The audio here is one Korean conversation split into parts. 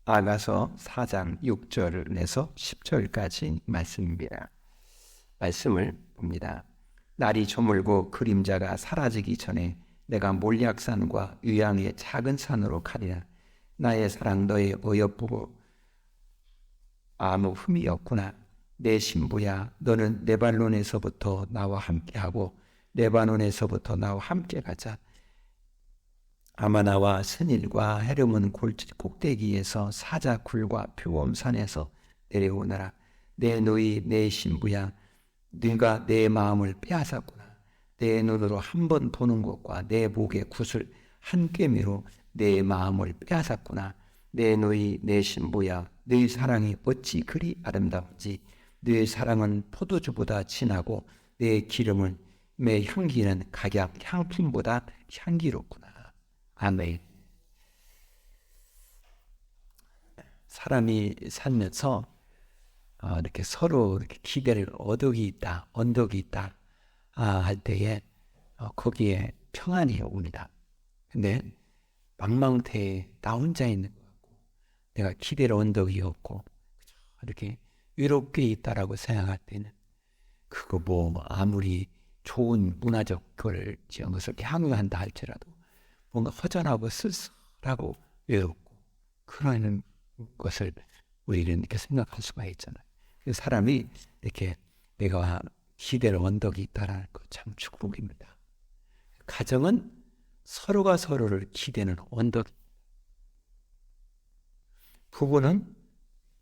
아가서 4장 6절에서 10절까지 말씀입니다. 말씀을 봅니다. 날이 저물고 그림자가 사라지기 전에 내가 몰약산과 유양의 작은 산으로 가리라. 나의 사랑 너의 어여쁘고 아무 흠이 없구나. 내 신부야, 너는 레바논에서부터 나와 함께하고 레바논에서부터 나와 함께 가자. 아마나와 스닐과 헤르몬 꼭대기에서 사자굴과 표범산에서 내려오너라. 내 누이 내 신부야, 네가 내 마음을 빼앗았구나. 내 눈으로 한 번 보는 것과 내 목의 굿을 한 꿰미로 내 마음을 빼앗았구나. 내 누이 내 신부야, 네 사랑이 어찌 그리 아름다운지. 네 사랑은 포도주보다 진하고 내 기름은 내 향기는 각약 향품보다 향기롭구나. 아멘. 사람이 살면서 이렇게 서로 이렇게 기대를 언덕이 있다 할 때에 거기에 평안이 옵니다. 근데 망망대해 나 혼자 있는 것 같고 내가 기댈 언덕이 없고 이렇게 외롭게 있다라고 생각할 때는 그거 뭐 아무리 좋은 문화적 걸 지은 것을 향유한다 할지라도 뭔가 허전하고 쓸쓸하고 외롭고 그러는 것을 우리는 이렇게 생각할 수가 있잖아요. 사람이 이렇게 내가 기댈 언덕이 있다라는 것 참 축복입니다. 가정은 서로가 서로를 기대는 언덕. 부부는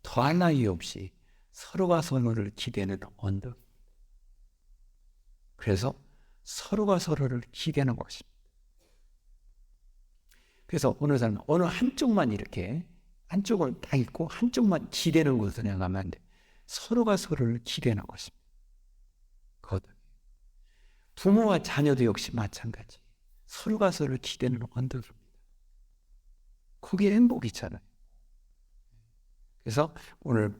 더할 나위 없이 서로가 서로를 기대는 언덕. 그래서 서로가 서로를 기대는 것입니다. 그래서 어느 사람은 어느 한쪽만 이렇게 한쪽은 딱 있고 한쪽만 기대는 것으로 생각하면 안 돼. 서로가 서로를 기대는 것입니다. 부모와 자녀도 역시 마찬가지. 서로가 서로를 기대는 언덕입니다. 거기에 행복이 있잖아요. 그래서 오늘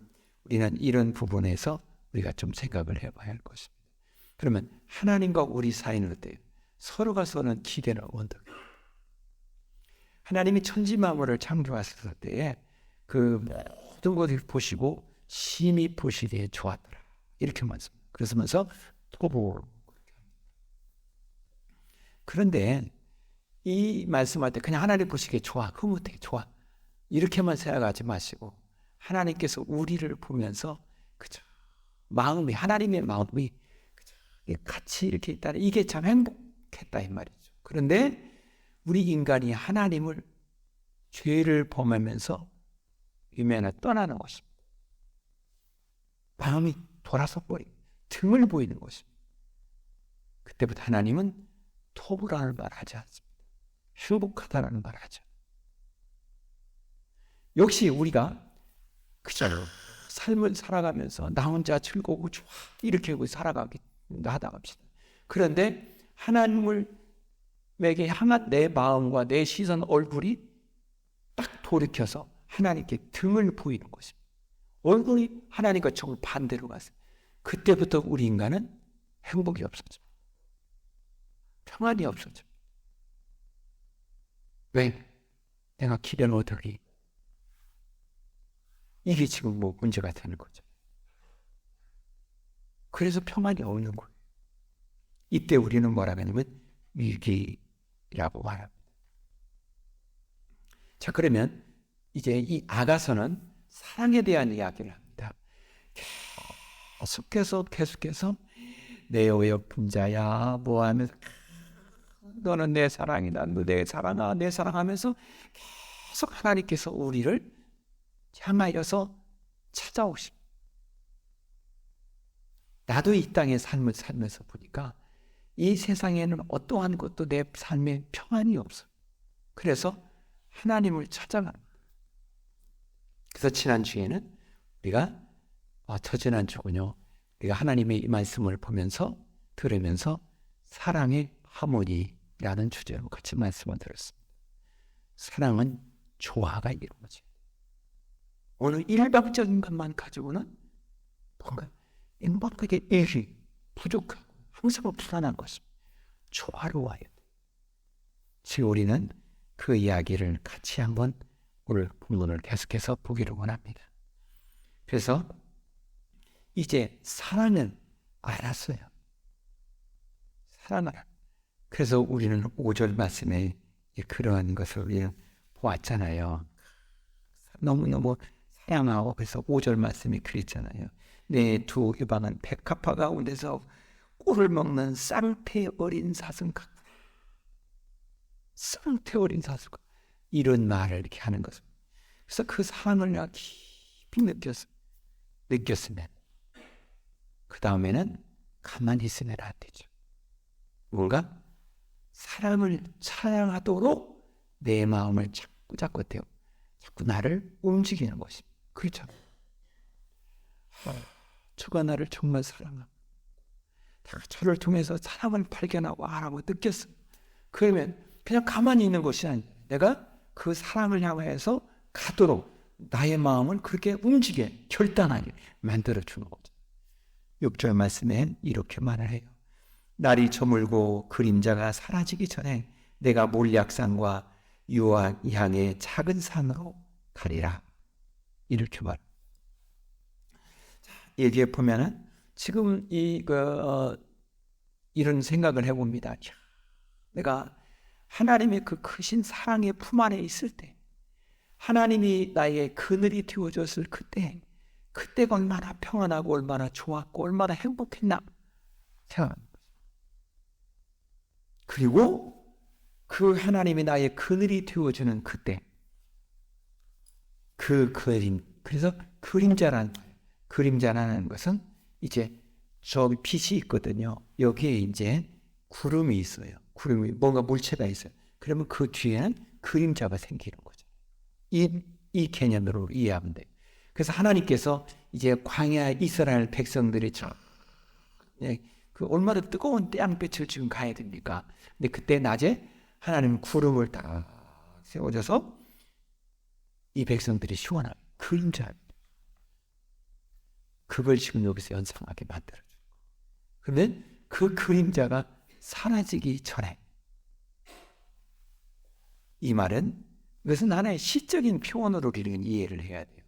우리는 이런 부분에서 우리가 좀 생각을 해봐야 할 것입니다. 그러면 하나님과 우리 사이는 어때요? 서로가 서로는 기대는 언덕입니다. 하나님이 천지 만물을 창조하셨을 때에 그 모든 것을 보시고 심히 보시기에 좋았더라. 이렇게 말씀합니다. 그러면서 토보. 그런데 이 말씀할 때 그냥 하나님 보시기에 좋아, 흐뭇해, 좋아 이렇게만 생각하지 마시고 하나님께서 우리를 보면서 그죠? 마음이 하나님의 마음이 그죠? 같이 이렇게 있다는 이게 참 행복했다 이 말이죠. 그런데 우리 인간이 하나님을 죄를 범하면서 유면을 떠나는 것입니다. 마음이 돌아서 버리고 등을 보이는 것입니다. 그때부터 하나님은 토부라는 말 하지 않습니다. 행복하다라는 말 하죠. 역시 우리가 그저 삶을 살아가면서 나 혼자 즐거우고 좋아 이렇게 하고 살아가기 하다 갑시다. 그런데 하나님을 에게 향한 내 마음과 내 시선 얼굴이 딱 돌이켜서 하나님께 등을 보이는 것입니다. 얼굴이 하나님과 정반대로 갔어요. 그때부터 우리 인간은 행복이 없어집니다. 평안이 없어집니다. 왜? 내가 기대는 어떻게 이게 지금 뭐 문제가 되는 거죠. 그래서 평안이 없는 거예요. 이때 우리는 뭐라고 하냐면 위기라고 말합니다. 자, 그러면 이제 이 아가서는 사랑에 대한 이야기를 합니다. 계속해서 내 어여쁜 자야 뭐 하면서 너는 내 사랑이다. 너 내 사랑아 내 사랑하면서 계속 하나님께서 우리를 향하여서 찾아오십니다. 나도 이 땅의 삶을 살면서 보니까 이 세상에는 어떠한 것도 내 삶에 평안이 없어요. 그래서 하나님을 찾아갑니다. 그래서 지난주에는 우리가 지난주군요. 우리가 하나님의 이 말씀을 보면서 들으면서 사랑의 하모니라는 주제로 같이 말씀을 들었습니다. 사랑은 조화가 이루어져요. 어느 일방적인 것만 가지고는 뭔가 행복하게 애기 부족하고 항상 불안한 것입니다. 조화로워야 돼. 지금 우리는 그 이야기를 같이 한번 오늘 본문을 계속해서 보기를 원합니다. 그래서 이제 사랑은 알았어요. 사랑을. 그래서 우리는 5절 말씀에 그러한 것을 보았잖아요. 너무너무 사랑하고, 그래서 5절 말씀이 그랬잖아요. 내 두 이방은 백합화 가운데서 꿀을 먹는 쌍태 어린 사슴과, 쌍태 어린 사슴과, 이런 말을 이렇게 하는 것입니다. 그래서 그 사랑을 내가 깊이 느꼈으면 그 다음에는 가만히 있으면 안 되죠. 뭔가 사랑을 찬양하도록 내 마음을 자꾸 나를 움직이는 것입니다. 그렇죠? 주가 나를 정말 사랑합니다. 저를 통해서 사랑을 발견하고 알아고 느꼈어요. 그러면 그냥 가만히 있는 것이 아니라 내가 그 사랑을 향해서 가도록 나의 마음을 그렇게 움직여 결단하게 만들어주는 거죠. 6절 말씀엔 이렇게 말을 해요. 날이 저물고 그림자가 사라지기 전에 내가 몰약산과 유황의 작은 산으로 가리라. 이렇게 말. 여기에 보면은 지금 이런 생각을 해봅니다. 내가 하나님의 그 크신 사랑의 품 안에 있을 때, 하나님이 나의 그늘이 되어줬을 그때가 얼마나 평안하고 얼마나 좋았고 얼마나 행복했나 생각합니다. 그리고 그 하나님이 나의 그늘이 되어주는 그때, 그 그림, 그래서 그림자라는 것은 이제 저기 빛이 있거든요. 여기에 이제 구름이 있어요. 구름이 뭔가 물체가 있어요. 그러면 그 뒤에는 그림자가 생기는 거죠. 이 개념으로 이해하면 돼요. 그래서 하나님께서 이제 광야 이스라엘 백성들이 그 얼마나 뜨거운 태양빛을 지금 가야 됩니까? 근데 그때 낮에 하나님 구름을 딱 세워줘서 이 백성들이 시원한 그림자입니다. 그걸 지금 여기서 연상하게 만들어줘요. 그러면 그 그림자가 사라지기 전에, 이 말은 이것은 하나의 시적인 표현으로 우리는 이해를 해야 돼요.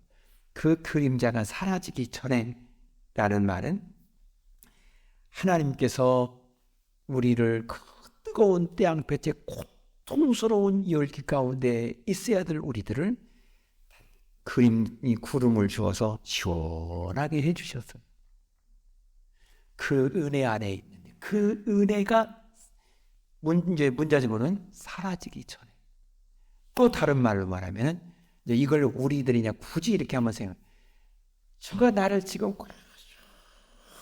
그 그림자가 사라지기 전에 라는 말은 하나님께서 우리를 그 뜨거운 태양볕에 고통스러운 열기 가운데 있어야 될 우리들을 이 구름을 주어서 시원하게 해주셨어요. 그 은혜 안에 있는데 그 은혜가 문자적으로는 사라지기 전에, 또 다른 말로 말하면 이걸 우리들이 그냥 굳이 이렇게 한번 생각, 저가 나를 지금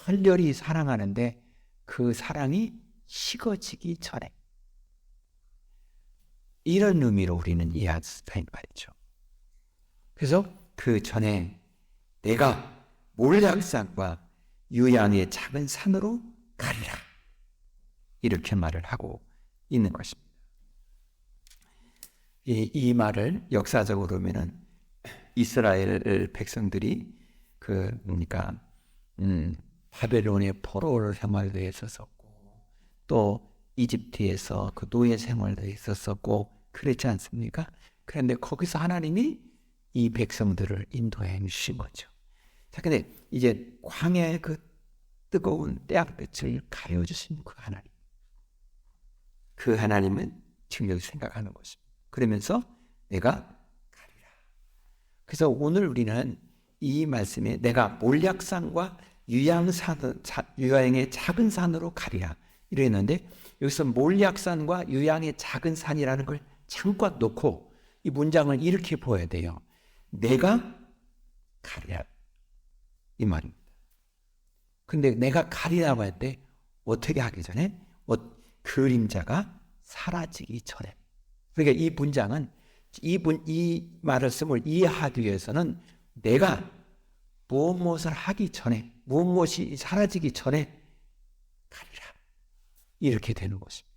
열렬히 사랑하는데 그 사랑이 식어지기 전에, 이런 의미로 우리는 이해한다는 말이죠. 그래서 그 전에 내가 몰약산과 유양의 작은 산으로 가리라, 이렇게 말을 하고 있는 것입니다. 이 말을 역사적으로 보면은 이스라엘 백성들이 바벨론의 포로로 생활도 했었었고, 또 이집트에서 그 노예 생활도 있었었고 그랬지 않습니까? 그런데 거기서 하나님이 이 백성들을 인도해 주신 거죠. 자, 근데 이제 광야의 그 뜨거운 태양빛을 가려주신 그 하나님은 지금 여기 생각하는 것입니다. 그러면서 내가 가리라. 그래서 오늘 우리는 이 말씀에 내가 몰약산과 유양의 작은 산으로 가리라 이랬는데, 여기서 몰약산과 유양의 작은 산이라는 걸 잠깐 놓고 이 문장을 이렇게 보아야 돼요. 내가 가리라, 이 말입니다. 근데 내가 가리라고 할 때 어떻게 하기 전에? 그림자가 사라지기 전에. 그러니까 이 문장은 이 말씀을 이해하기 위해서는 내가 무엇을 하기 전에, 무엇이 사라지기 전에 가리라, 이렇게 되는 것입니다.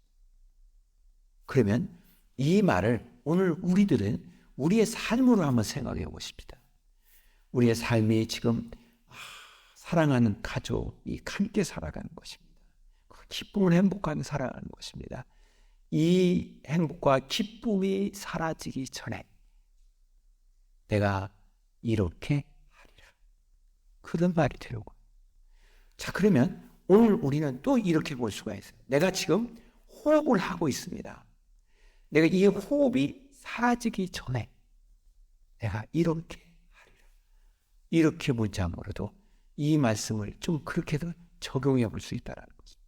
그러면 이 말을 오늘 우리들은 우리의 삶으로 한번 생각해 보십시다. 우리의 삶이 지금 사랑하는 가족이 함께 살아가는 것입니다. 기쁨을 행복하게 살아가는 것입니다. 이 행복과 기쁨이 사라지기 전에 내가 이렇게 하리라. 그런 말이 되려고. 자, 그러면 오늘 우리는 또 이렇게 볼 수가 있어요. 내가 지금 호흡을 하고 있습니다. 내가 이 호흡이 사라지기 전에 내가 이렇게 하리라. 이렇게 문장으로도 이 말씀을 좀 그렇게도 적용해 볼 수 있다는 거죠.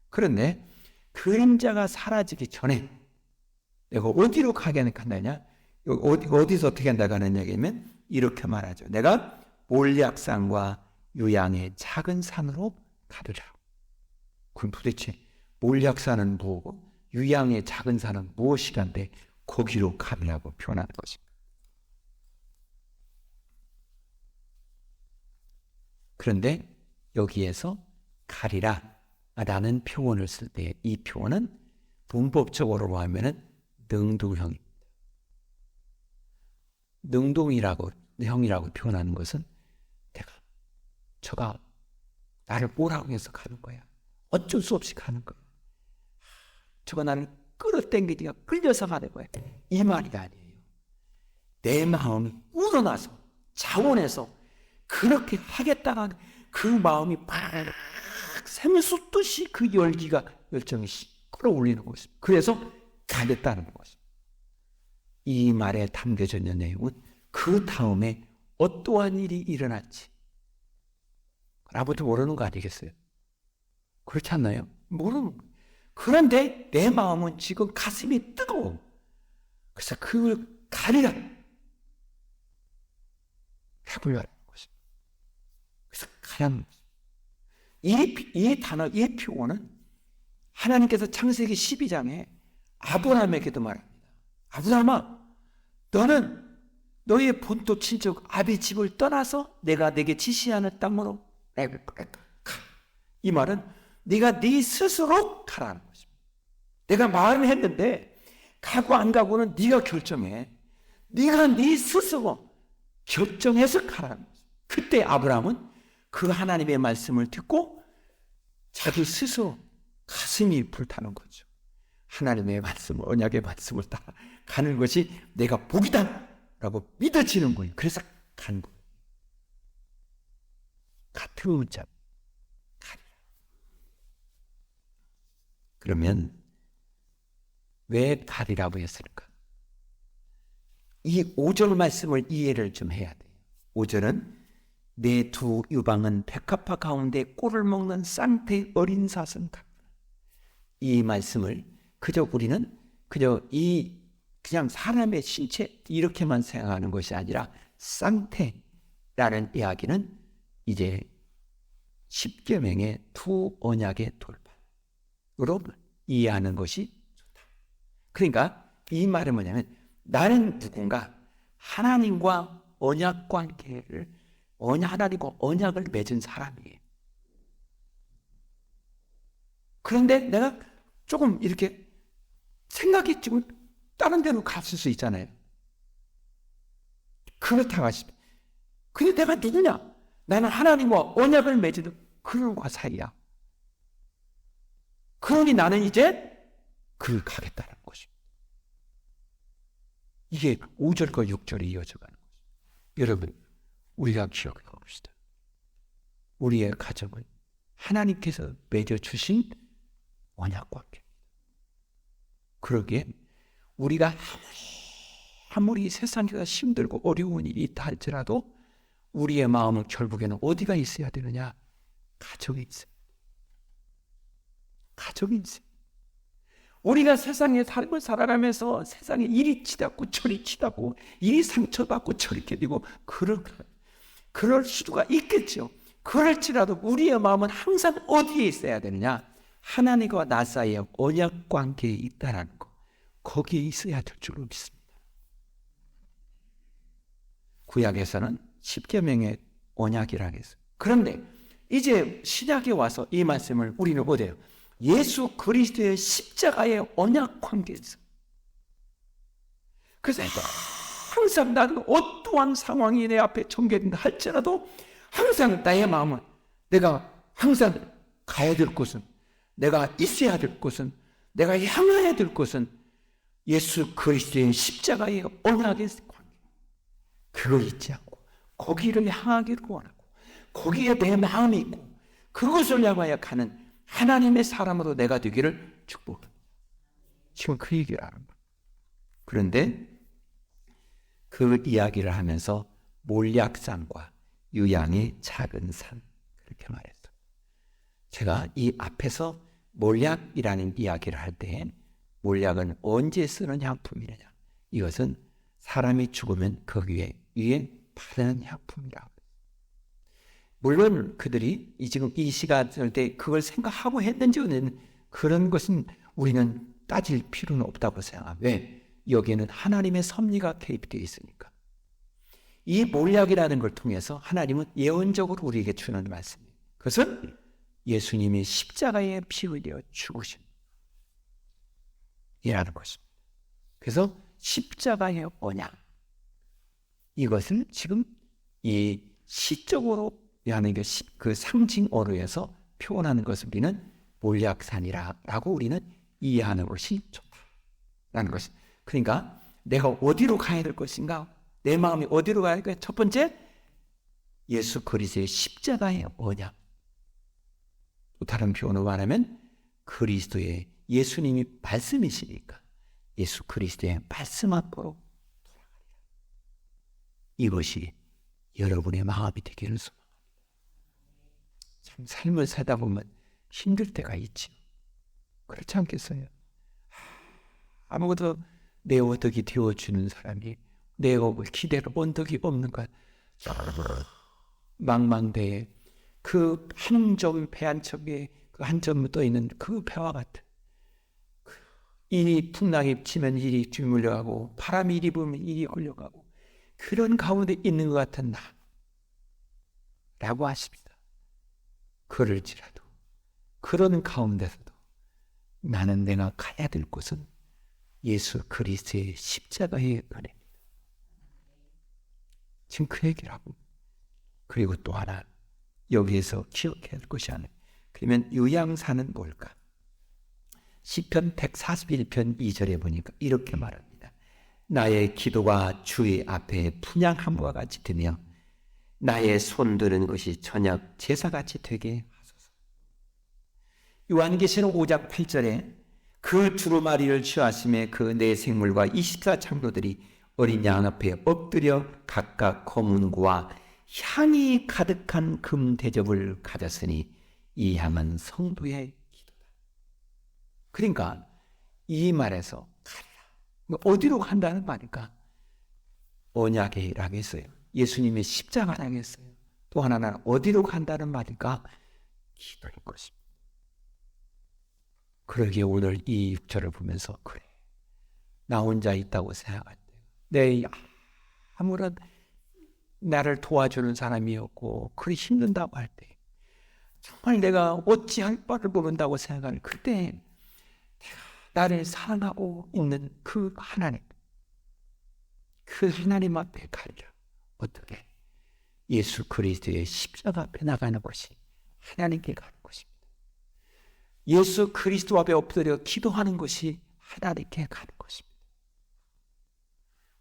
그런데 그림자가 사라지기 전에 내가 어디로 가겠느냐? 어디서 어떻게 한다고 하는 얘기면 이렇게 말하죠. 내가 몰약산과 유양의 작은 산으로 가리라. 그럼 도대체 몰약산은 뭐고 유양의 작은 산은 무엇이간데 거기로 가리라고 표현하는 것입니다. 그런데 여기에서 가리라 라는 표현을 쓸 때 이 표현은 문법적으로 하면은 능동형입니다. 능동형이라고 표현하는 것은 저가 나를 뭐라고 해서 가는 거야. 어쩔 수 없이 가는 거야. 저가 나를 끌어당기니까 끌려서 가는 거야. 이 말이 아니에요. 내 마음이 우러나서 자원해서 그렇게 하겠다가 그 마음이 팍 샘솟듯이 그 열정이 끌어올리는 것입니다. 그래서 가겠다는 것입니다. 이 말에 담겨져 있는 내용은 그 다음에 어떠한 일이 일어날지 아무도 모르는 거 아니겠어요? 그렇지 않나요? 모르는 거예요. 그런데 내 마음은 지금 가슴이 뜨거워. 그래서 그걸 가리라 해보려는 것입니다. 그래서 가라는 것입니다. 이 단어, 이 표현은 하나님께서 창세기 12장에 아브라함에게도 말합니다. 아브라함아, 너는 너의 본토 친척 아비 집을 떠나서 내가 네게 지시하는 땅으로 가. 이 말은 네가 네 스스로 가라는 것입니다. 내가 말을 했는데 가고 안 가고는 네가 결정해. 네가 네 스스로 결정해서 가라는 것입니다. 그때 아브라함은 그 하나님의 말씀을 듣고 자기 스스로 가슴이 불타는 거죠. 하나님의 말씀, 언약의 말씀을 따라 가는 것이 내가 복이다 라고 믿어지는 거예요. 그래서 간 거예요. 같은 문자. 그러면 왜 가리라고 했을까? 이 5절 말씀을 이해를 좀 해야 돼요. 5절은 내 두 유방은 백합화 가운데 꿀을 먹는 쌍태 어린 사슴 같다. 이 말씀을 우리는 그냥 사람의 신체 이렇게만 생각하는 것이 아니라 쌍태라는 이야기는 이제 십계명의 두 언약의 돌파로 이해하는 것이 좋다. 그러니까 이 말은 뭐냐면 나는 누군가 하나님과 언약 관계를 하나님과 언약을 맺은 사람이에요. 그런데 내가 조금 이렇게 생각이 지금 다른 데로 갔을 수 있잖아요. 그렇다고 하십니다. 근데 내가 누구냐? 나는 하나님과 언약을 맺은 그들과 사이야. 그러니 나는 이제 그를 가겠다는 것입니다. 이게 5절과 6절이 이어져가는 거죠. 여러분, 우리가 기억해 봅시다. 우리의 가정은 하나님께서 맺어주신 언약 관계입니다. 그러기에 우리가 아무리 세상에서 힘들고 어려운 일이 있다 할지라도 우리의 마음은 결국에는 어디가 있어야 되느냐? 가정에 있어요. 가정에 있어요. 우리가 세상의 삶을 살아가면서 세상에 이리 치닫고 저리 치닫고 이리 상처받고 저리 깨지고 그럴 수가 있겠죠. 그럴지라도 우리의 마음은 항상 어디에 있어야 되느냐? 하나님과 나 사이에 언약 관계에 있다라는 거. 거기에 있어야 될 줄로 믿습니다. 구약에서는 십계명의 언약이라고 했어요. 그런데 이제 신약에 와서 이 말씀을 우리는 어디에요? 예수 그리스도의 십자가의 언약 관계에서. 그래서 항상 나는 어떠한 상황이 내 앞에 전개된다 할지라도 항상 나의 마음은 내가 항상 가야 될 곳은, 내가 있어야 될 곳은, 내가 향해야 될 곳은 예수 그리스도의 십자가의 언약의 관계. 그걸 잊지 않고 거기를 향하기를 원하고 거기에 내 마음이 있고 그것을 향하여 가는 하나님의 사람으로 내가 되기를 축복합니다. 지금 그 얘기를 하는 거예요. 그런데 그 이야기를 하면서 몰약산과 유양의 작은 산 그렇게 말했어요. 제가 이 앞에서 몰약이라는 이야기를 할 때 몰약은 언제 쓰는 향품이냐? 이것은 사람이 죽으면 그 위에 바르는 향품이라고. 물론 그들이 지금 이 시간을 때 그걸 생각하고 했는지는 그런 것은 우리는 따질 필요는 없다고 생각합니다. 왜? 여기에는 하나님의 섭리가 개입되어 있으니까. 이 몰약이라는 걸 통해서 하나님은 예언적으로 우리에게 주는 말씀이에요. 그것은 예수님이 십자가에 피 흘려 죽으신 이라는 것입니다. 그래서 십자가의 언약 이것을 지금 이 시적으로 하는 그 상징어로 해서 표현하는 것을 우리는 몰약산이라고 우리는 이해하는 것이 좋다라는 것이. 그러니까 내가 어디로 가야 될 것인가? 내 마음이 어디로 가야 될까? 첫 번째 예수 그리스도의 십자가의 언약. 또 다른 표현으로 말하면 그리스도의 예수님이 말씀이시니까 예수 그리스도의 말씀 앞으로 돌아가리라. 이것이 여러분의 마음이 되기를 소망합니다. 참 삶을 살다 보면 힘들 때가 있지. 그렇지 않겠어요? 아무것도 내 어덕이 되어주는 사람이 내 기대로 언덕이 없는 것. 망망대해 그 한 점 배 한 척에 그 한 점 떠 있는 그 배와 같은. 이리 풍랑이 치면 이리 뒤물려가고 바람이 이리 불면 이리 흘려가고 그런 가운데 있는 것 같은 나 라고 하십니다. 그럴지라도 그런 가운데서도 나는 내가 가야 될 곳은 예수 그리스도의 십자가의 은혜입니다. 지금 그 얘기를 하고 그리고 또 하나 여기에서 기억해야 할 것이 하나. 그러면 요양사는 뭘까? 시편 141편 2절에 보니까 이렇게 말합니다. 나의 기도가 주의 앞에 분향함과 같이 되며 나의 손드는 것이 저녁 제사같이 되게 하소서. 요한계시록 5장 8절에 그 두루마리를 취하심에 그 네 생물과 24장로들이 어린 양 앞에 엎드려 각각 검은고와 향이 가득한 금 대접을 가졌으니 이 향은 성도의 기도다. 그러니까 이 말에서 가리라. 어디로 간다는 말일까? 언약이라고 했어요. 예수님의 십자가라고 했어요. 또 하나는 어디로 간다는 말일까? 기도인 것입니다. 그러기에 오늘 이 6절을 보면서 그래. 나 혼자 있다고 생각할 때 내 아무런 나를 도와주는 사람이 없고 그리 힘든다고 할 때 정말 내가 어찌할 바를 모른다고 생각할 그때 나를 사랑하고 있는 그 하나님 앞에 가리라. 어떻게? 예수 그리스도의 십자가 앞에 나가는 것이 하나님께 가는 것입니다. 예수 그리스도 앞에 엎드려 기도하는 것이 하나님께 가는 것입니다.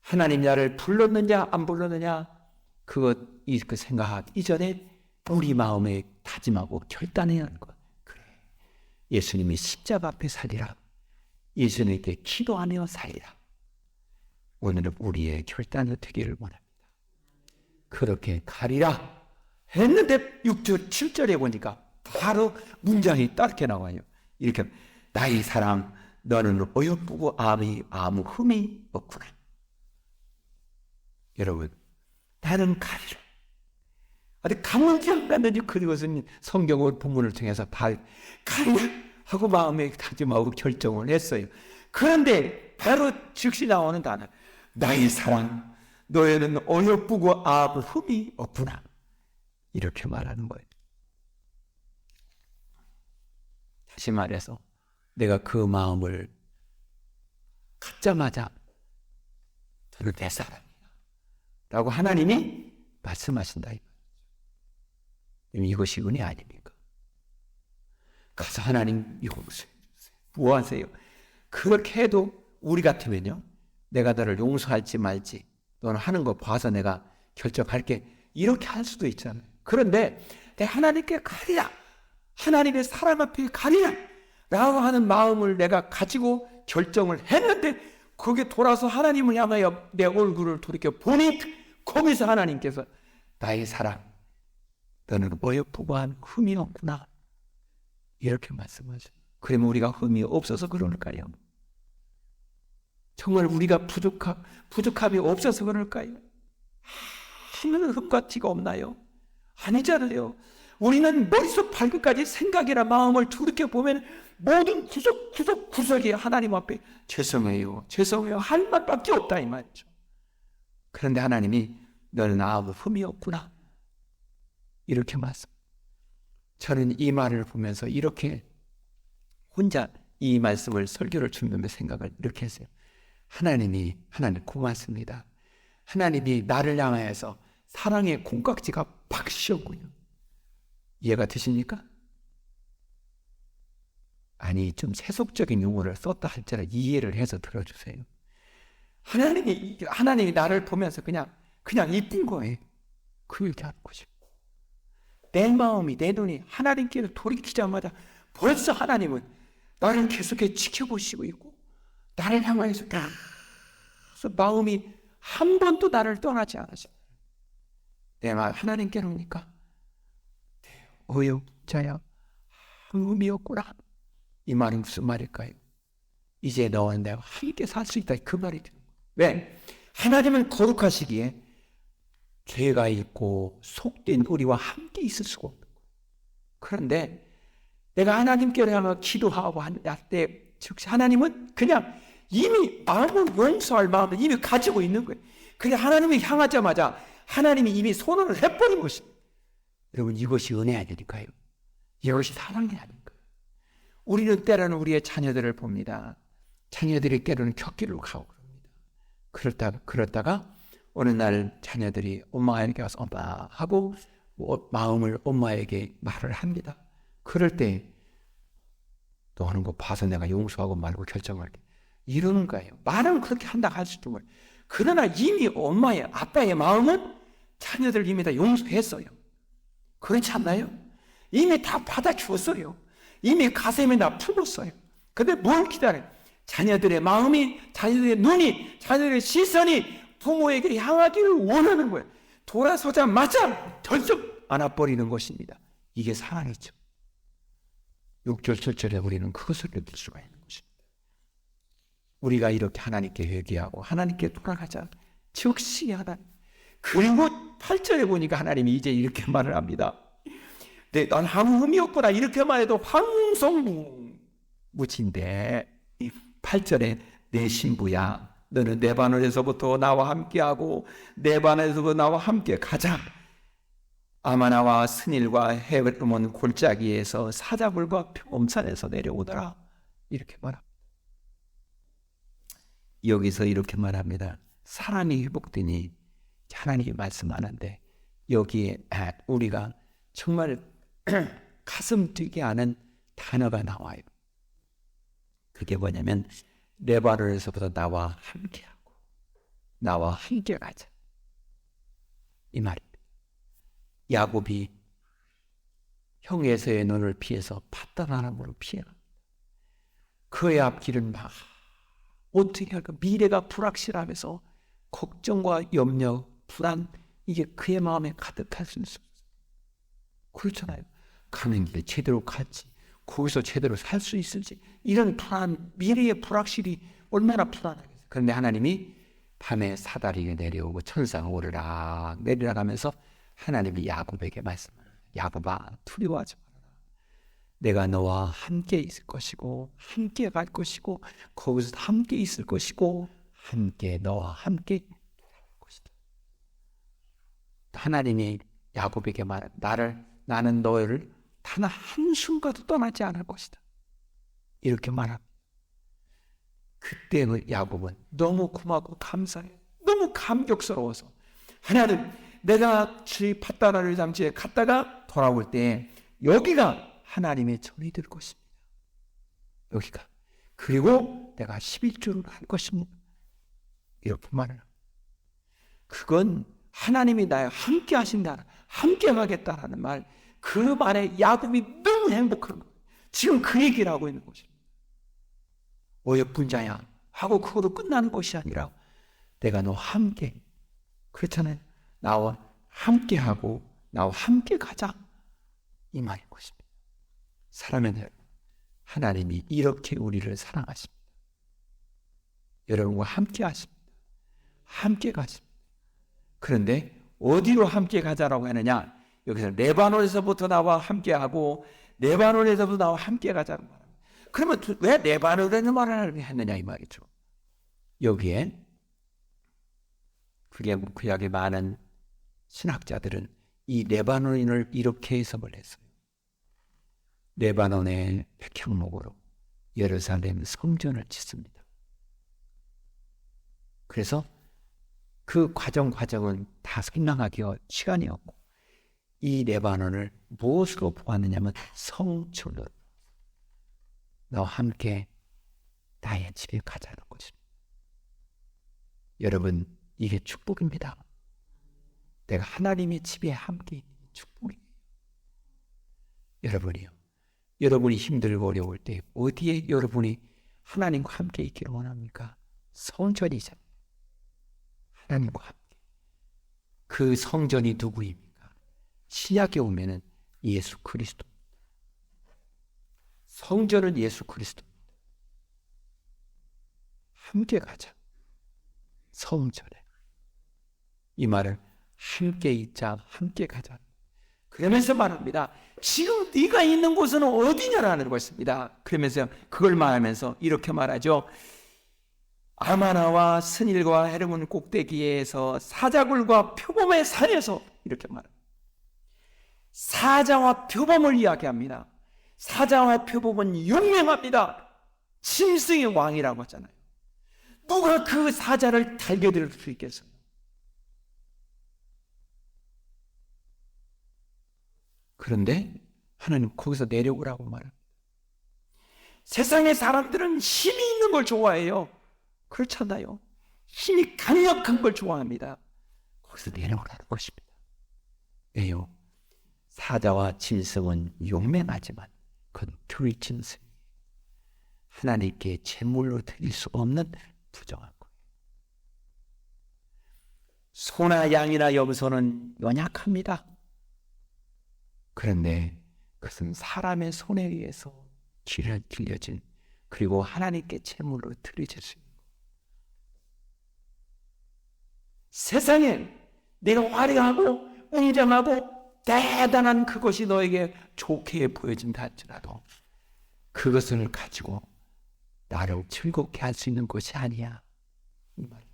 하나님 나를 불렀느냐 안 불렀느냐 그 생각하기 이전에 우리 마음에 다짐하고 결단해야 하는 것. 그래. 예수님이 십자가 앞에 살리라. 예수님께 기도하며 살리라. 오늘은 우리의 결단이 되기를 원합니다. 그렇게 가리라 했는데 6절, 7절에 보니까 바로 문장이 따르게 나와요. 이렇게 나의 사랑 너는 어여쁘고 아무 흠이 없구나. 여러분 나는 가리라. 어디 가는지 안 갔는지 그것은 성경을 본문을 통해서 가리라 하고 마음에 다짐하고 결정을 했어요. 그런데 바로 즉시 나오는 단어 나의 사랑 너에는 어여쁘고 아무 흠이 없구나. 이렇게 말하는 거예요. 다시 말해서 내가 그 마음을 갖자마자 너는 내 사람이야 라고 하나님이 말씀하신다. 이것이 은혜 아닙니까? 가서 하나님 용서해 주세요. 뭐 하세요? 그렇게 해도 우리 같으면요 내가 너를 용서할지 말지 너는 하는 거 봐서 내가 결정할게. 이렇게 할 수도 있잖아요. 그런데 내 하나님께 가리라, 하나님의 사람 앞에 가리라 라고 하는 마음을 내가 가지고 결정을 했는데, 거기에 돌아서 하나님을 향하여 내 얼굴을 돌이켜 보니 거기서 하나님께서 나의 사랑, 너는 어여쁘고한 흠이 없구나, 이렇게 말씀하죠. 그러면 우리가 흠이 없어서 그럴까요? 정말 우리가 부족함이 없어서 그럴까요? 하는 흠과 티가 없나요? 아니잖아요. 우리는 머릿속 발끝까지 생각이나 마음을 돌이켜보면 모든 구석구석이 하나님 앞에 죄송해요 할 말밖에 없다 이 말이죠. 그런데 하나님이 너는 아무 흠이 없구나, 이렇게 말씀. 저는 이 말을 보면서 이렇게 혼자 이 말씀을 설교를 준비하며 생각을 이렇게 했어요. 하나님 고맙습니다. 하나님이 나를 향하여서 사랑의 콩깍지가 팍 씌었군요. 이해가 되십니까? 아니, 좀 세속적인 용어를 썼다 할지라 이해를 해서 들어주세요. 하나님이 나를 보면서 그냥 이쁜 거예요. 그렇게 하는 거죠. 내 마음이, 내 눈이 하나님께로 돌이키자마자 벌써 하나님은 나를 계속해 지켜보시고 있고, 나를 향하여서 마음이 한 번도 나를 떠나지 않으셔. 내 말 하나님께로 오니까 어여자야 흠이 없구나, 이 말이 무슨 말일까요? 이제 너와 내가 함께 살 수 있다, 그 말이죠. 왜? 하나님은 거룩하시기에 죄가 있고 속된 우리와 함께 있을 수가 없는 거예요. 그런데 내가 하나님께로 향해 기도하고 할 때, 즉시 하나님은 그냥 이미 마음을 용서할 마음을 이미 가지고 있는 거예요. 그냥 하나님을 향하자마자 하나님이 이미 선언을 해버린 것입니다. 여러분, 이것이 은혜 아닐까요? 이것이 사랑이 아닐까요? 우리는 때로는 우리의 자녀들을 봅니다. 자녀들이 때로는 격기로 가고 그럽니다. 그러다가 어느 날 자녀들이 엄마에게 와서 엄마 하고 마음을 엄마에게 말을 합니다. 그럴 때 너 하는 거 봐서 내가 용서하고 말고 결정할게, 이러는 거예요. 말은 그렇게 한다 할 수도 있어요. 그러나 이미 엄마의, 아빠의 마음은 자녀들 이미 다 용서했어요. 그렇지 않나요? 이미 다 받아주었어요. 이미 가슴에 다 품었어요. 근데 뭘 기다려요? 자녀들의 마음이, 자녀들의 눈이, 자녀들의 시선이 부모에게 향하기를 원하는 거예요. 돌아서자마자 덜썩 안아버리는 것입니다. 이게 사랑이죠. 6절 7절에 우리는 그것을 느낄 수가 있는 것입니다. 우리가 이렇게 하나님께 회개하고 하나님께 돌아가자, 즉시 하나님. 그리고 8절에 보니까 하나님이 이제 이렇게 말을 합니다. 난 아무 흠이 없구나, 이렇게 말해도 황송무진데 8절에 내 신부야, 너는 내 바늘에서부터 나와 함께하고 내 바늘에서부터 나와 함께 가자. 아마나와 스닐과 헤르몬 골짜기에서 사자굴과 엄산에서 내려오더라, 이렇게 말합니다. 여기서 이렇게 말합니다. 사람이 회복되니 하나님이 말씀하는데 여기에 우리가 정말 가슴 뛰게 하는 단어가 나와요. 그게 뭐냐면 레바논에서부터 나와 함께하고 나와 함께 가자, 이 말입니다. 야곱이 형 에서의 눈을 피해서 밧다람으로 피해갑니다. 그의 앞길은 막 어떻게 할까, 미래가 불확실하면서 걱정과 염려, 불안, 이게 그의 마음에 가득할 수 있어요. 그렇잖아요. 가는 길에 제대로 갈지, 거기서 제대로 살 수 있을지, 이런 불안, 미래의 불확실이 얼마나 불안하겠어요. 그런데 하나님이 밤에 사다리가 내려오고 천사가 오르락 내리락 하면서 하나님이 야곱에게 말씀합니다. 야곱아, 두려워하지 말아라. 내가 너와 함께 있을 것이고 함께 갈 것이고 거기서 함께 있을 것이고 함께 너와 함께 돌아올 것이다. 하나님이 야곱에게 나는 너를 단 한순간도 떠나지 않을 것이다, 이렇게 말합니다. 그때 야곱은 너무 고맙고 감사해, 너무 감격스러워서 하나님, 내가 이 밧다라를 잠시에 갔다가 돌아올 때 여기가 하나님의 전이 될 것입니다. 여기가. 그리고 내가 11조를 할 것입니다, 이렇게 말을 합니다. 그건 하나님이 나와 함께 하신다, 함께 가겠다라는 말, 그 말에 야곱이 너무 행복한 거예요. 지금 그 얘기를 하고 있는 것입니다. 어여쁜자야 하고 그것도 끝나는 것이 아니라 내가 너와 함께, 그렇잖아요. 나와 함께 하고 나와 함께 가자, 이 말인 것입니다. 사랑하는 여러분, 하나님이 이렇게 우리를 사랑하십니다. 여러분과 함께 하십니다. 함께 가십니다. 그런데 어디로 함께 가자라고 하느냐? 여기서 레바논에서부터 나와 함께하고 레바논에서부터 나와 함께 가자고 말합니다. 그러면 왜 레바논에서 말을 했느냐 이 말이죠. 여기에 그게 구약의 많은 신학자들은 이 레바논을 이렇게 해석을 했어요. 레바논의 백향목으로 예루살렘 성전을 짓습니다. 그래서 그 과정은 다 설명하기 시간이 없고 이 레바논을 무엇으로 보았느냐면 성전으로 너와 함께 나의 집에 가자는 것입니다. 여러분, 이게 축복입니다. 내가 하나님의 집에 함께 있는 축복이에요. 여러분이요, 여러분이 힘들고 어려울 때 어디에 여러분이 하나님과 함께 있기를 원합니까? 성전이잖아요. 하나님과 함께. 그 성전이 누구입니까? 신약에 오면은 예수 그리스도. 성전은 예수 그리스도입니다. 함께 가자. 성전에. 이 말을 함께 있자, 함께 가자. 그러면서 말합니다. 지금 네가 있는 곳은 어디냐라는 것입니다. 그러면서 그걸 말하면서 이렇게 말하죠. 아마나와 스닐과 헤르몬 꼭대기에서 사자굴과 표범의 산에서 이렇게 말합니다. 사자와 표범을 이야기합니다. 사자와 표범은 유명합니다. 짐승의 왕이라고 하잖아요. 누가 그 사자를 달겨들 수 있겠어요? 그런데 하나님 거기서 내려오라고 말합니다. 세상의 사람들은 힘이 있는 걸 좋아해요. 그렇잖아요. 힘이 강력한 걸 좋아합니다. 거기서 내려오라는 것입니다. 왜요? 사자와 짐승은 용맹하지만 그건 들짐승, 하나님께 제물로 드릴 수 없는 부정한 거예요. 소나 양이나 염소는 연약합니다. 그런데 그것은 사람의 손에 의해서 길려진, 그리고 하나님께 제물로 드려질 수 있는 거예요. 세상에 내가 화려하고 웅장하고 대단한 그것이 너에게 좋게 보여진다 할지라도 그것을 가지고 나를 즐겁게 할 수 있는 것이 아니야, 이 말이죠.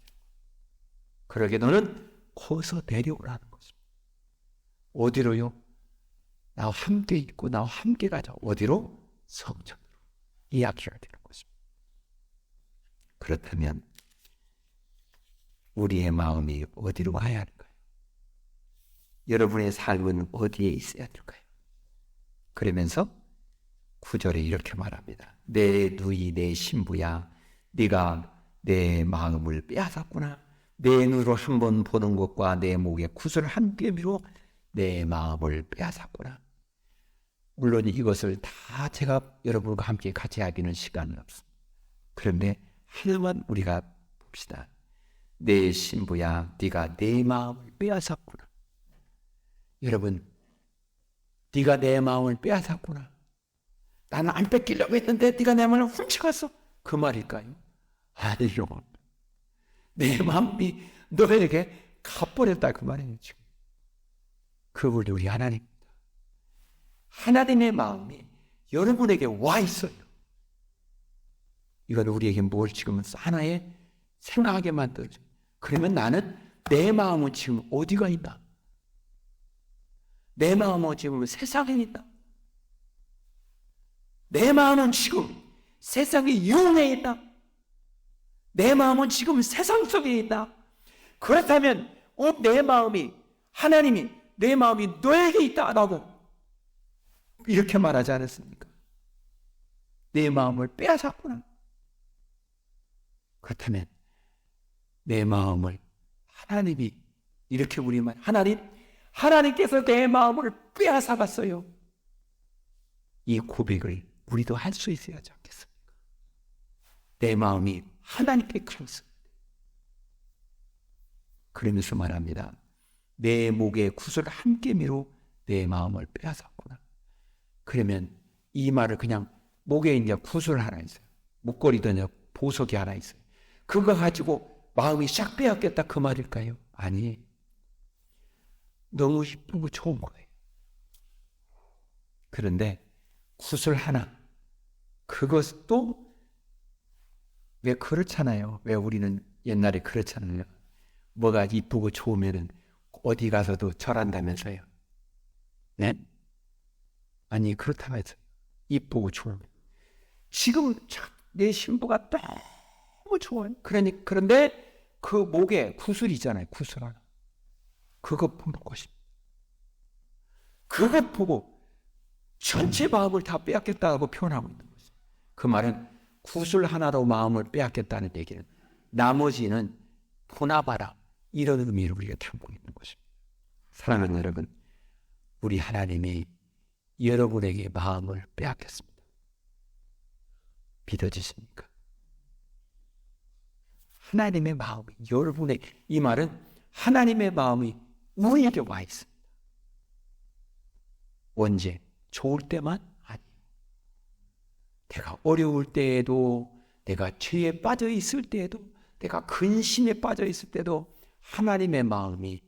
그러게 너는 거기서 내려오라는 것입니다. 어디로요? 나와 함께 있고 나와 함께 가자. 어디로? 성전으로. 이야기해야 되는 것입니다. 그렇다면 우리의 마음이 어디로 와야 할까요? 여러분의 삶은 어디에 있어야 될까요? 그러면서 9절에 이렇게 말합니다. 내 누이 내 신부야, 네가 내 마음을 빼앗았구나. 내 눈으로 한번 보는 것과 내 목에 구슬 한 뼘으로 내 마음을 빼앗았구나. 물론 이것을 다 제가 여러분과 함께 같이 하기는 시간은 없습니다. 그런데 하나만 우리가 봅시다. 내 신부야, 네가 내 마음을 빼앗았구나. 여러분, 네가 내 마음을 빼앗았구나. 나는 안 뺏기려고 했는데 네가 내 마음을 훔쳐갔어. 그 말일까요? 아니요. 내 마음이 너에게 갚버렸다 그 말이에요. 지금 그분이 우리 하나님입니다. 하나님의 마음이 여러분에게 와 있어요. 이건 우리에게 뭘 지금 하나의 생각하게 만들어줘요. 그러면 나는 내 마음은 지금 어디가 있나? 내 마음은 지금 세상에 있다. 내 마음은 지금 세상의 유흥에 있다. 내 마음은 지금 세상 속에 있다. 그렇다면 내 마음이, 하나님이 내 마음이 너에게 있다라고 이렇게 말하지 않았습니까? 내 마음을 빼앗았구나. 그렇다면 내 마음을 하나님이 이렇게 우리만 하나님께서 내 마음을 빼앗아 갔어요. 이 고백을 우리도 할 수 있어야 하지 않겠습니까? 내 마음이 하나님께 가 있어요. 그러면서 말합니다. 내 목에 구슬 한 개미로 내 마음을 빼앗았구나. 그러면 이 말을 그냥 목에 이제 구슬 하나 있어요. 목걸이도 이제 보석이 하나 있어요. 그거 가지고 마음이 싹 빼앗겼다 그 말일까요? 아니, 너무 이쁘고 좋은 거예요. 그런데 구슬 하나, 그것도 왜 그렇잖아요. 왜 우리는 옛날에 그렇잖아요. 뭐가 이쁘고 좋으면은 어디 가서도 절한다면서요. 네? 아니, 그렇다면서요. 이쁘고 좋으면. 지금 내 신부가 너무 좋아요. 그런데 그 목에 구슬이잖아요. 구슬 하나. 그것 보는 것입니다. 그것 보고 전체 마음을 다 빼앗겠다고 표현하고 있는 것입니다. 그 말은 구슬 하나로 마음을 빼앗겠다는 얘기는 나머지는 보나봐라 이런 의미를 우리가 담고 있는 것입니다. 사랑하는 여러분, 우리 하나님이 여러분에게 마음을 빼앗겠습니다. 믿어지십니까? 하나님의 마음이 여러분의, 이 말은 하나님의 마음이 우리에게 와 있습니다. 언제? 좋을 때만? 아니에요. 내가 어려울 때에도, 내가 죄에 빠져 있을 때에도, 내가 근심에 빠져 있을 때도 하나님의 마음이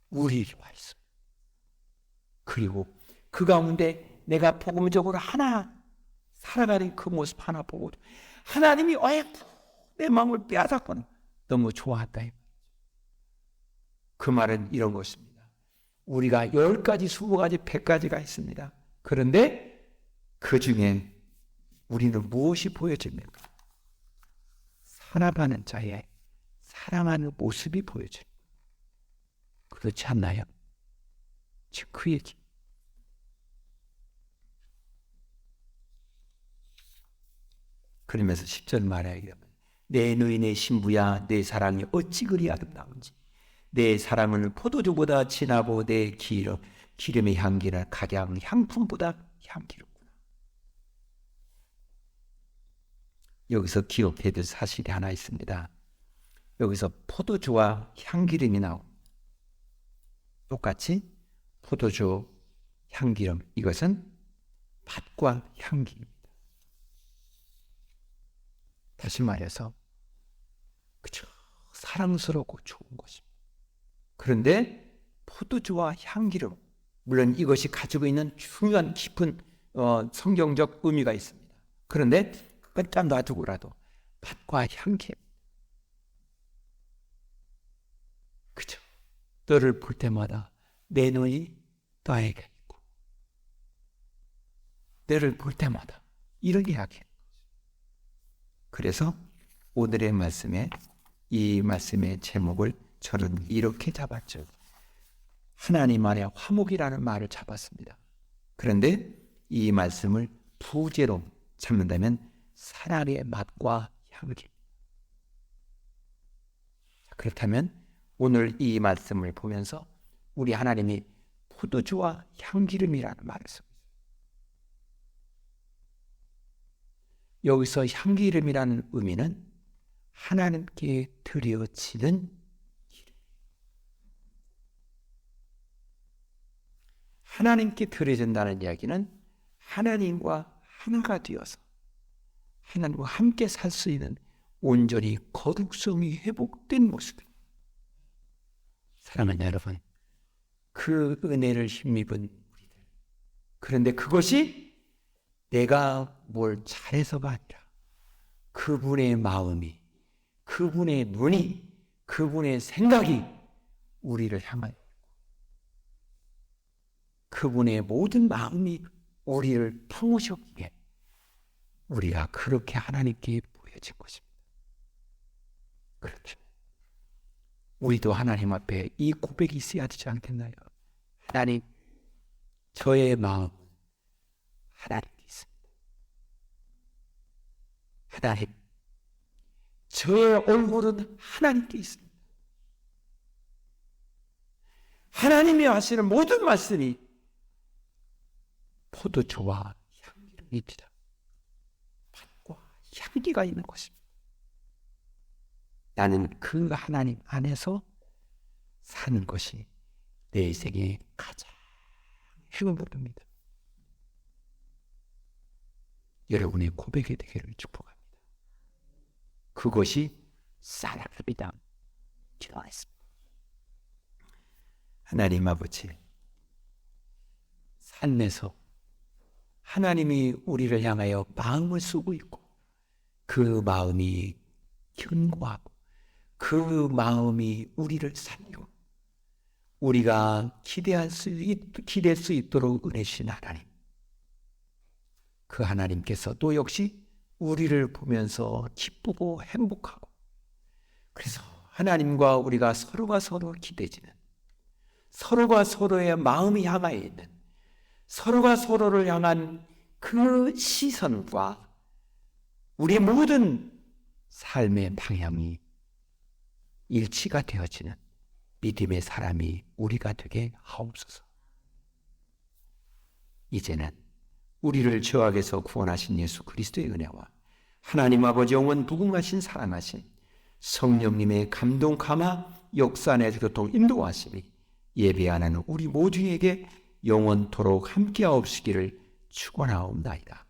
우리에게 와 있어요. 그리고 그 가운데 내가 복음적으로 하나 살아가는 그 모습 하나 보고 하나님이 내 마음을 빼앗았구나. 너무 좋아한다. 그 말은 이런 것입니다. 우리가 10가지, 20가지, 100가지가 있습니다. 그런데 그 중에 우리는 무엇이 보여집니까? 살아가는 자의 사랑하는 모습이 보여집니다. 그렇지 않나요? 지금 그 얘기. 그러면서 10절 말하기를 내 너희의 신부야 내 사랑이 어찌 그리 아름다운지 내 사랑은 포도주보다 진하고 내 기름의 향기는 각양 향품보다 향기롭구나. 여기서 기억해야 될 사실이 하나 있습니다. 여기서 포도주와 향기름이 나옵니다. 똑같이 포도주, 향기름, 이것은 맛과 향기입니다. 다시 말해서 그저 사랑스럽고 좋은 것입니다. 그런데 포도주와 향기름, 물론 이것이 가지고 있는 중요한 깊은 성경적 의미가 있습니다. 그런데 그건 딱 놔두고라도 맛과 향기, 그죠? 너를 볼 때마다 내 눈이 너에게 있고 너를 볼 때마다 이런 이야기예요. 그래서 오늘의 말씀에 이 말씀의 제목을 저는 이렇게 잡았죠. 하나님 안에 화목이라는 말을 잡았습니다. 그런데 이 말씀을 부제로 잡는다면 사랑의 맛과 향기. 그렇다면 오늘 이 말씀을 보면서 우리 하나님이 포도주와 향기름이라는 말을 쓰고 있어요. 여기서 향기름이라는 의미는 하나님께 드려지는 기름. 하나님께 드려진다는 이야기는 하나님과 하나가 되어서 하나님과 함께 살 수 있는 온전히 거룩성이 회복된 모습입니다. 사랑하는 여러분, 그 은혜를 힘입은 우리들. 그런데 그것이 내가 뭘 잘해서가 아니라 그분의 마음이, 그분의 눈이, 그분의 생각이 우리를 향하여 있고 그분의 모든 마음이 우리를 품으셨기에 우리가 그렇게 하나님께 보여진 것입니다. 그렇죠. 우리도 하나님 앞에 이 고백이 있어야 되지 않겠나요? 하나님, 저의 마음은 하나님께 있습니다. 하나님, 저의 얼굴은 하나님께 있습니다. 하나님이 하시는 모든 말씀이 포도주와 향기입니다. 맛과 향기가 있는 것입니다. 나는 그 하나님 안에서 사는 것이 내 인생의 가장 행복입니다. 여러분의 고백이 되기를 축복합니다. 그것이 사랑합니다. 기도하겠습니다. 하나님 아버지, 삶에서 하나님이 우리를 향하여 마음을 쓰고 있고 그 마음이 견고하고 그 마음이 우리를 살리고 우리가 기대할 수 있도록 은혜신 하나님, 그 하나님께서 또 역시 우리를 보면서 기쁘고 행복하고, 그래서 하나님과 우리가 서로가 서로 기대지는, 서로가 서로의 마음이 향하여 있는, 서로가 서로를 향한 그 시선과 우리의 모든 삶의 방향이 일치가 되어지는 믿음의 사람이 우리가 되게 하옵소서. 이제는 우리를 죄악에서 구원하신 예수 그리스도의 은혜와 하나님 아버지 영원 무궁하신 사랑하신 성령님의 감동 감화 역사 안에서 교통 인도하심이 예배하는 우리 모두에게 영원토록 함께하옵시기를 축원하옵나이다.